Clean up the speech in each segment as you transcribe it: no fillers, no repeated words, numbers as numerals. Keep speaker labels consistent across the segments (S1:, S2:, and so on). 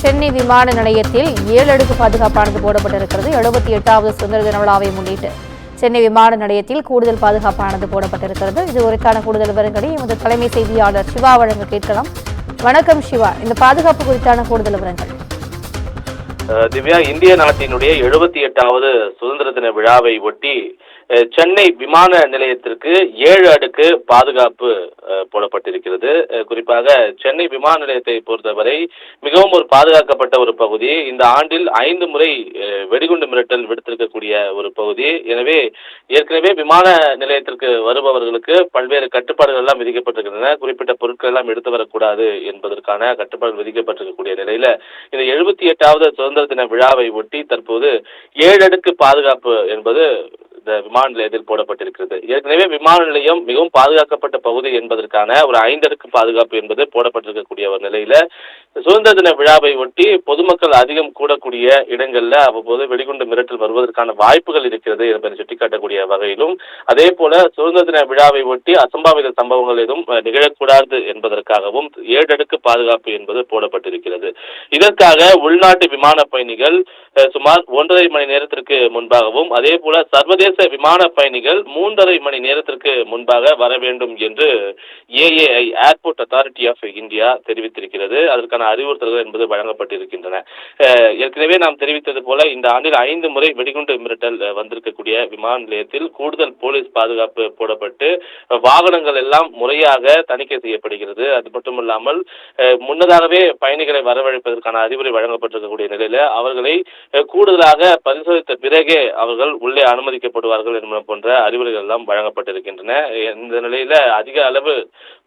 S1: சென்னை விமான நிலையத்தில் 7 அடுக்கு பாதுகாப்பானது போடப்பட்டிருக்கிறது. 78வது சுதந்திர தின விழாவை முன்னிட்டு சென்னை விமான நிலையத்தில் கூடுதல் பாதுகாப்பானது போடப்பட்டிருக்கிறது. இது குறித்தான கூடுதல் விவரங்களை எமது தலைமை செய்தியாளர் சிவா வழங்க கேட்கலாம். வணக்கம் சிவா, இந்த பாதுகாப்பு குறித்தான கூடுதல் விவரங்கள்.
S2: திவ்யா, இந்திய நாட்டினுடைய 78வது சுதந்திர தின விழாவை ஒட்டி சென்னை விமான நிலையத்திற்கு 7 அடுக்கு பாதுகாப்பு போடப்பட்டிருக்கிறது. குறிப்பாக சென்னை விமான நிலையத்தை பொறுத்தவரை மிகவும் ஒரு பாதுகாக்கப்பட்ட ஒரு பகுதி. இந்த ஆண்டில் 5 முறை வெடிகுண்டு மிரட்டல் விடுத்திருக்கக்கூடிய ஒரு பகுதி. எனவே ஏற்கனவே விமான நிலையத்திற்கு வருபவர்களுக்கு பல்வேறு கட்டுப்பாடுகள் எல்லாம் விதிக்கப்பட்டிருக்கின்றன. குறிப்பிட்ட பொருட்கள் எல்லாம் எடுத்து வரக்கூடாது என்பதற்கான கட்டுப்பாடுகள் விதிக்கப்பட்டிருக்கக்கூடிய நிலையில இந்த 78வது சுதந்திர தின விழாவை ஒட்டி தற்போது 7 அடுக்கு பாதுகாப்பு என்பது இந்த விமான நிலையத்தில் போடப்பட்டிருக்கிறது. ஏற்கனவே விமான நிலையம் மிகவும் பாதுகாக்கப்பட்ட பகுதி என்பதற்கான ஒரு 5 அடுக்கு பாதுகாப்பு என்பது போடப்பட்டிருக்கக்கூடிய ஒரு நிலையில சுதந்திர தின விழாவை ஒட்டி பொதுமக்கள் அதிகம் கூடக்கூடிய இடங்கள்ல அவ்வப்போது வெடிகுண்டு மிரட்டல் வருவதற்கான வாய்ப்புகள் இருக்கிறது என்பதை சுட்டிக்காட்டக்கூடிய வகையிலும், அதே போல சுதந்திர தின விழாவை ஒட்டி அசம்பாவித சம்பவங்கள் எதுவும் நிகழக்கூடாது என்பதற்காகவும் 7 அடுக்கு பாதுகாப்பு என்பது போடப்பட்டிருக்கிறது. இதற்காக உள்நாட்டு விமான பயணிகள் சுமார் 1.5 மணி நேரத்திற்கு முன்பாகவும், அதே போல சர்வதேச விமான பயணிகள் 3.5 மணி நேரத்திற்கு முன்பாக வர வேண்டும் என்று AAI airport authority of India தெரிவித்திருக்கிறது. அதற்கான அறிவுறுத்தல்கள் என்பது வழங்கப்பட்டிருக்கின்றன. ஏற்கனவே நாம் தெரிவித்தது போல இந்த ஆண்டில் 5 முறை வெடிகுண்டு மிரட்டல் வந்திருக்கக்கூடிய விமான நிலையத்தில் கூடுதல் போலீஸ் பாதுகாப்பு போடப்பட்டு வாகனங்கள் எல்லாம் முறையாக தணிக்கை செய்யப்படுகிறது. அது மட்டுமல்லாமல் முன்னதாகவே பயணிகளை வரவழைப்பதற்கான அறிவுரை வழங்கப்பட்டிருக்கக்கூடிய நிலையில அவர்களை கூடுதலாக பரிசோதித்த பிறகே அவர்கள் உள்ளே அனுமதிக்கப்படுவார்கள் என்பது போன்ற அறிவுரைகள் எல்லாம் வழங்கப்பட்டிருக்கின்றன. இந்த நிலையில அதிக அளவு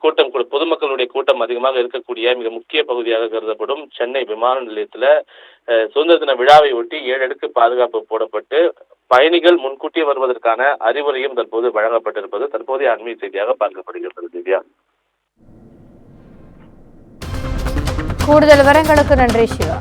S2: கூட்டம் பொதுமக்களுடைய கூட்டம் அதிகமாக இருக்கக்கூடிய மிக முக்கிய பகுதியாக கருதப்படும் சென்னை விமான நிலையத்துல சுதந்திர தின விழாவை ஒட்டி 7 அடுக்கு பாதுகாப்பு போடப்பட்டு பயணிகள் முன்கூட்டியே வருவதற்கான அறிவுரையும் தற்போது வழங்கப்பட்டிருப்பது தற்போதைய அண்மை செய்தியாக பார்க்கப்படுகிறது. திவ்யா,
S1: கூடுதல் விவரங்களுக்கு நன்றி சிவா.